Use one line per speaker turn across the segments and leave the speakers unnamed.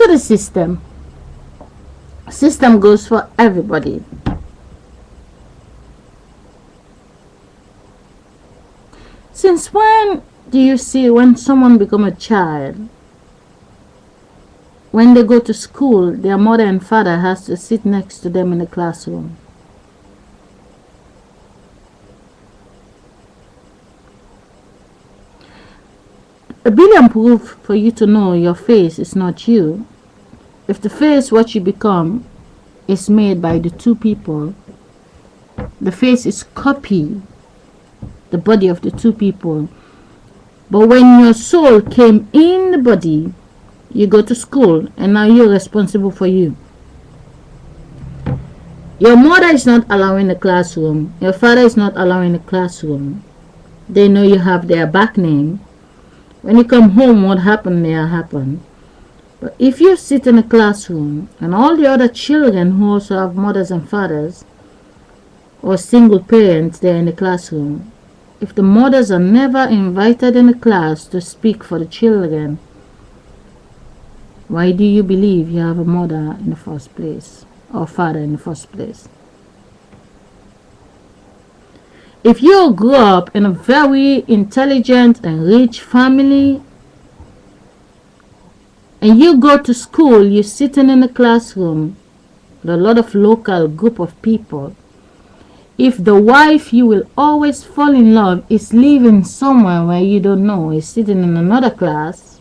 to the system. System goes for everybody. Since when do you see when someone become a child, when they go to school, their mother and father has to sit next to them in the classroom? A billion proof for you to know your face is not you. If the face what you become is made by the two people, the face is copy the body of the two people. But when your soul came in the body, you go to school and now you're responsible for you. Your mother is not allowing the classroom. Your father is not allowing the classroom. They know you have their back name. When you come home, what happened there happened. But if you sit in a classroom and all the other children who also have mothers and fathers or single parents there in the classroom, if the mothers are never invited in the class to speak for the children, why do you believe you have a mother in the first place or father in the first place? If you grew up in a very intelligent and rich family and you go to school, you're sitting in a classroom with a lot of local group of people, if the wife you will always fall in love is living somewhere where you don't know, is sitting in another class,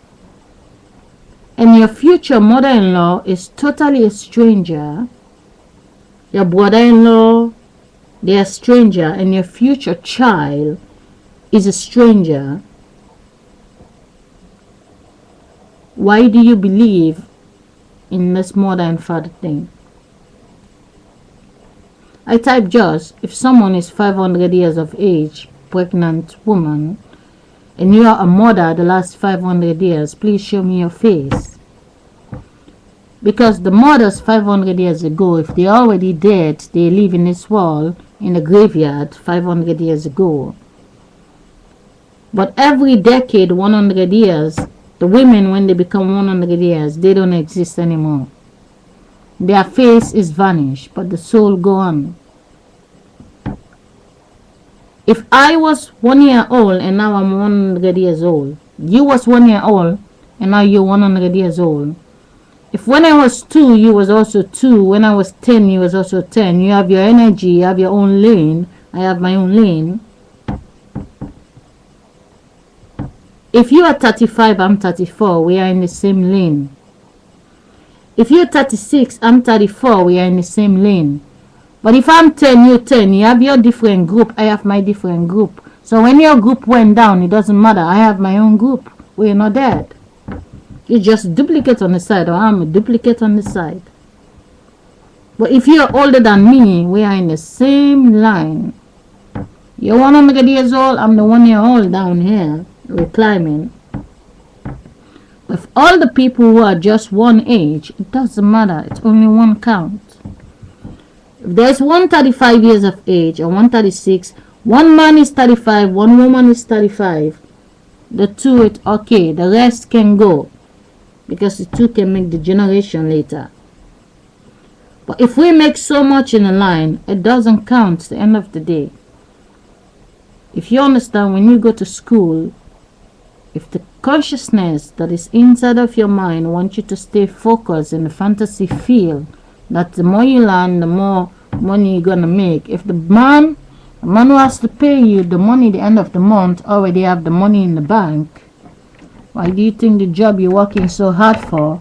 and your future mother-in-law is totally a stranger, your brother-in-law, they're a stranger, and your future child is a stranger, why do you believe in this mother and father thing? I type just, if someone is 500 years of age, pregnant woman, and you are a mother the last 500 years, please show me your face. Because the mothers 500 years ago, if they already dead, they live in this world, in the graveyard 500 years ago. But every decade, 100 years, the women, when they become 100 years, they don't exist anymore. Their face is vanished, but the soul go on. If I was 1 year old and now I'm 100 years old, you was 1 year old and now you're 100 years old. If when I was 2, you was also 2. When I was 10, you was also 10. You have your energy, you have your own lane. I have my own lane. If you are 35, I'm 34. We are in the same lane. If you're 36, I'm 34, we are in the same lane. But if I'm 10, you're 10, you have your different group, I have my different group. So when your group went down, it doesn't matter, I have my own group. We're not dead. You just duplicate on the side, or I'm a duplicate on the side. But if you're older than me, we are in the same line. You're 100 years old, I'm the 1 year old down here, we're climbing. If all the people who are just one age, it doesn't matter. It's only one count. If there's 135 years of age or 136, one man is 35, one woman is 35. The two, it's okay. The rest can go because the two can make the generation later. But if we make so much in a line, it doesn't count at the end of the day. If you understand, when you go to school, if the consciousness that is inside of your mind wants you to stay focused in the fantasy field, that the more you learn, the more money you're gonna make. If the man who has to pay you the money at the end of the month already have the money in the bank, why do you think the job you're working so hard for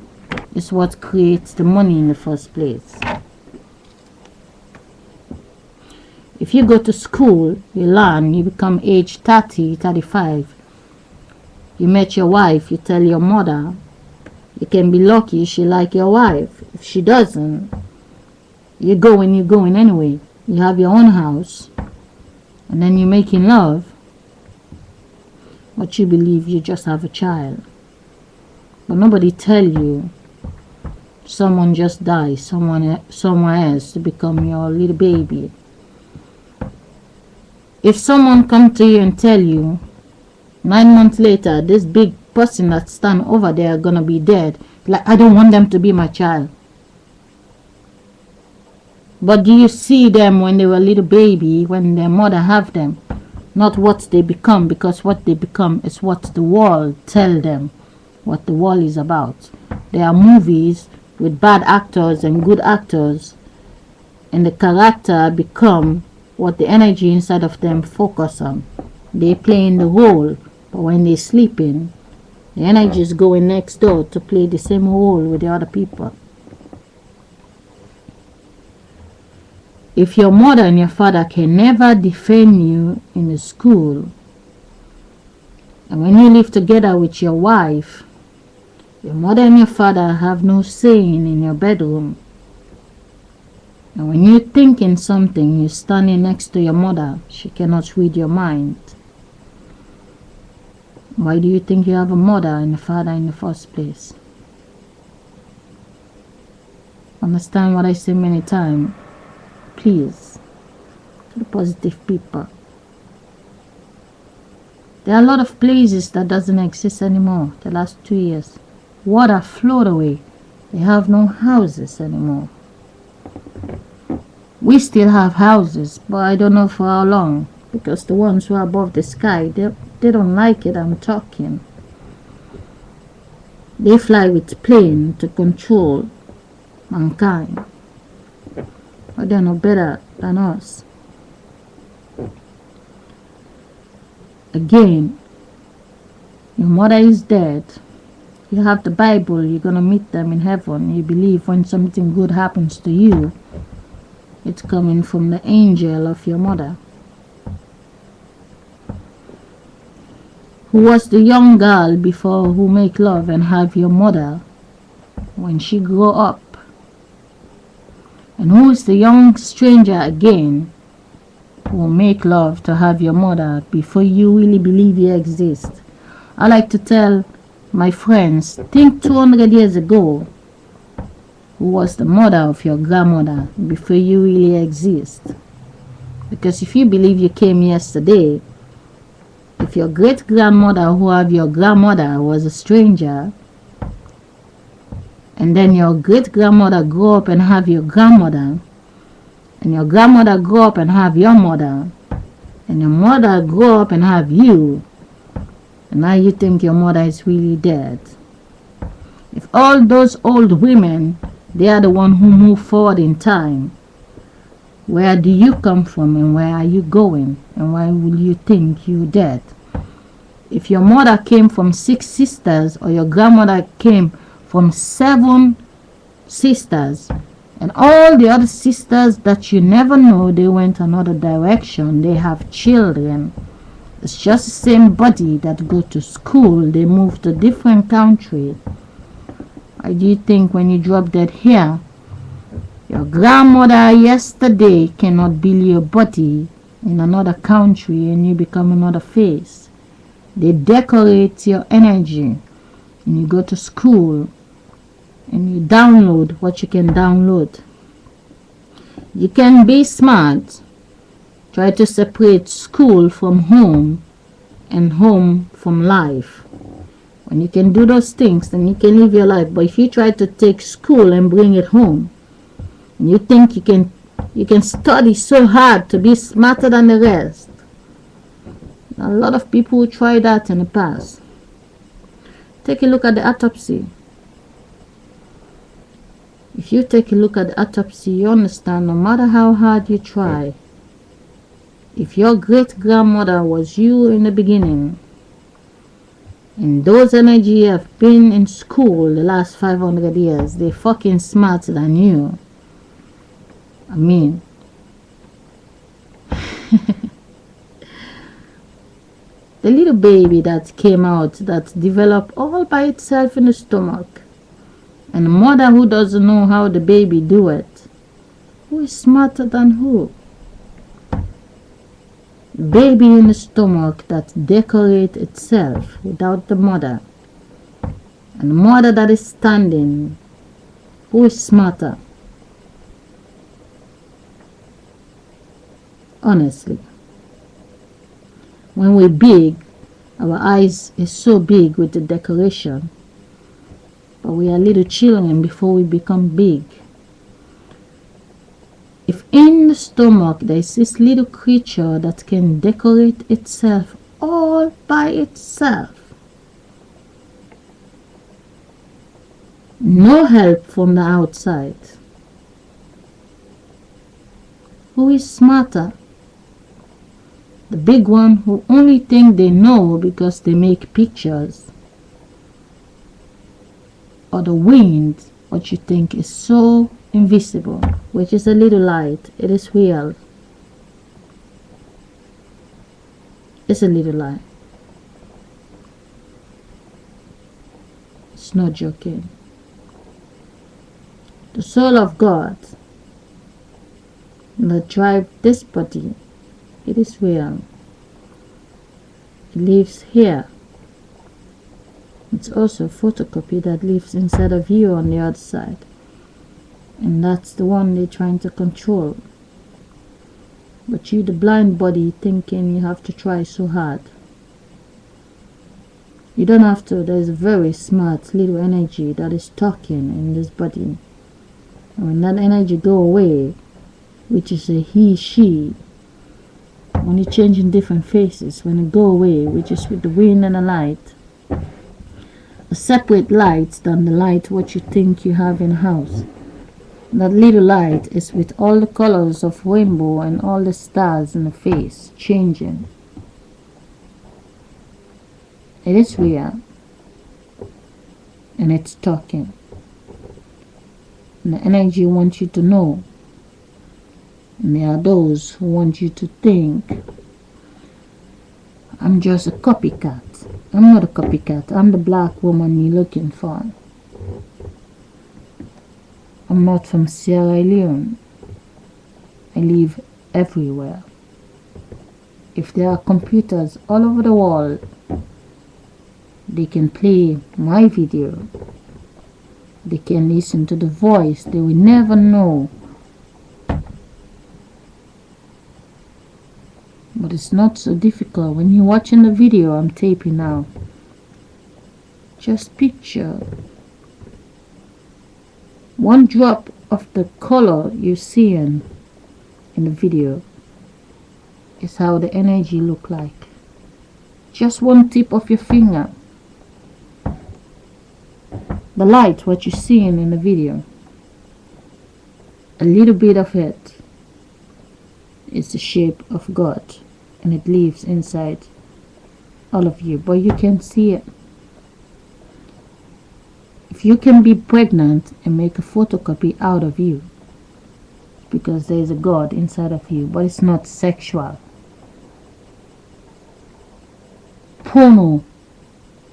is what creates the money in the first place? If you go to school, you learn, you become age 30, 35. You met your wife, you tell your mother, you can be lucky she like your wife. If she doesn't, you're going anyway. You have your own house, and then you're making love, but you believe you just have a child. But nobody tell you someone just died somewhere else to become your little baby. If someone come to you and tell you 9 months later this big person that stand over there gonna be dead, Like, I don't want them to be my child. But do you see them when they were a little baby, when their mother have them? Not what they become, because what they become is what the world tell them, what the world is about. There are movies with bad actors and good actors, and the character become what the energy inside of them focus on. They play in the role, but when they sleeping, the energy is going next door to play the same role with the other people. If your mother and your father can never defend you in the school, and when you live together with your wife, your mother and your father have no saying in your bedroom, and when you're thinking something, you're standing next to your mother, she cannot read your mind. Why do you think you have a mother and a father in the first place? Understand what I say many times, please, to the positive people. There are a lot of places that doesn't exist anymore the last 2 years. Water flowed away. They have no houses anymore. We still have houses, but I don't know for how long, because the ones who are above the sky, they don't like it. I'm talking. They fly with plane to control mankind, but they're no better than us. Again, your mother is dead. You have the Bible, you're gonna meet them in heaven. You believe when something good happens to you, it's coming from the angel of your mother. Who was the young girl before who make love and have your mother when she grow up? And who is the young stranger again who will make love to have your mother before you really believe you exist? I like to tell my friends, think 200 years ago, who was the mother of your grandmother before you really exist. Because if you believe you came yesterday, if your great grandmother who have your grandmother was a stranger, and then your great grandmother grew up and have your grandmother, and your grandmother grew up and have your mother, and your mother grew up and have you, and now you think your mother is really dead. If all those old women, they are the one who move forward in time, where do you come from and where are you going, and why will you think you're dead? If your mother came from 6 sisters, or your grandmother came from 7 sisters, and all the other sisters that you never know, they went another direction, they have children. It's just the same body that go to school, they move to different country. Why do you think when you drop dead here, your grandmother yesterday cannot build your body in another country and you become another face? They decorate your energy, and you go to school and you download what you can download. You can be smart. Try to separate school from home and home from life. When you can do those things, then you can live your life. But if you try to take school and bring it home, and you think you can study so hard to be smarter than the rest, a lot of people who try that in the past. Take a look at the autopsy. If you take a look at the autopsy, you understand no matter how hard you try, if your great-grandmother was you in the beginning, and those energy have been in school the last 500 years, they're fucking smarter than you. I mean, the little baby that came out, that developed all by itself in the stomach, and the mother who doesn't know how the baby do it, who is smarter than who? Baby in the stomach that decorate itself without the mother, and the mother that is standing, who is smarter? Honestly, when we're big, our eyes is so big with the decoration. but we are little children before we become big. If in the stomach there is this little creature that can decorate itself all by itself, no help from the outside, who is smarter? The big one who only think they know because they make pictures, or the wind, what you think is so invisible, which is a little light. It is real. It's a little light. It's not joking. The soul of God that drives this body, it is real. It lives here. It's also a photocopy that lives inside of you on the other side. And that's the one they're trying to control. But you, the blind body, thinking you have to try so hard. You don't have to. There's a very smart little energy that is talking in this body. And when that energy go away, which is a he, she, only changing different faces, when it go away, which is with the wind and the light, a separate light than the light what you think you have in the house. That little light is with all the colors of rainbow and all the stars in the face changing. It is real. And it's talking. And the energy wants you to know. And there are those who want you to think, I'm just a copycat. I'm not a copycat. I'm the black woman you're looking for. I'm not from Sierra Leone. I live everywhere. If there are computers all over the world, they can play my video. They can listen to the voice. They will never know. But it's not so difficult. When you're watching the video I'm taping now, just picture one drop of the color you're seeing in the video is how the energy look like. Just one tip of your finger. The light, what you're seeing in the video, a little bit of it is the shape of God, and it lives inside all of you, but you can't see it. If you can be pregnant and make a photocopy out of you, because there is a God inside of you, but it's not sexual. Porno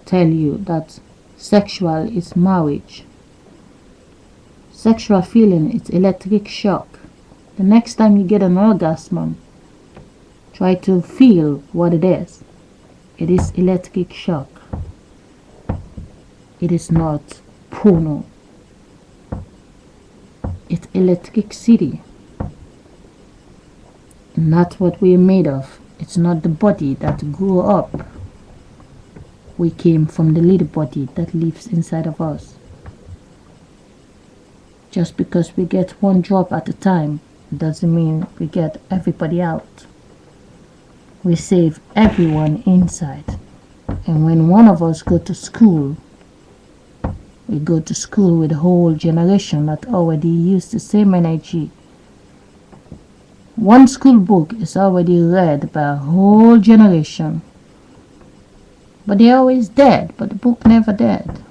tell you that sexual is marriage. Sexual feeling is electric shock. The next time you get an orgasm, try to feel what it is. It is electric shock. It is not porno. It's electricity. And that's what we're made of. It's not the body that grew up. We came from the little body that lives inside of us. Just because we get one drop at a time doesn't mean we get everybody out. We save everyone inside. And when one of us go to school, we go to school with a whole generation that already used the same energy. One school book is already read by a whole generation. But they're always dead, but the book never dead.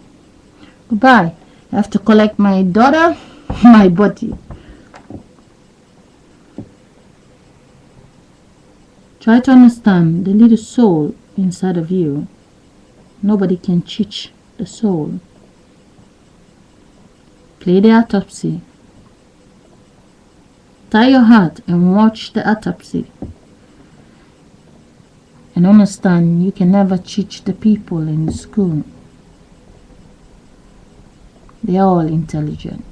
Goodbye. I have to collect my daughter, my body. Try to understand the little soul inside of you. Nobody can teach the soul. Play the autopsy. Tie your heart and watch the autopsy. And understand you can never teach the people in the school. They are all intelligent.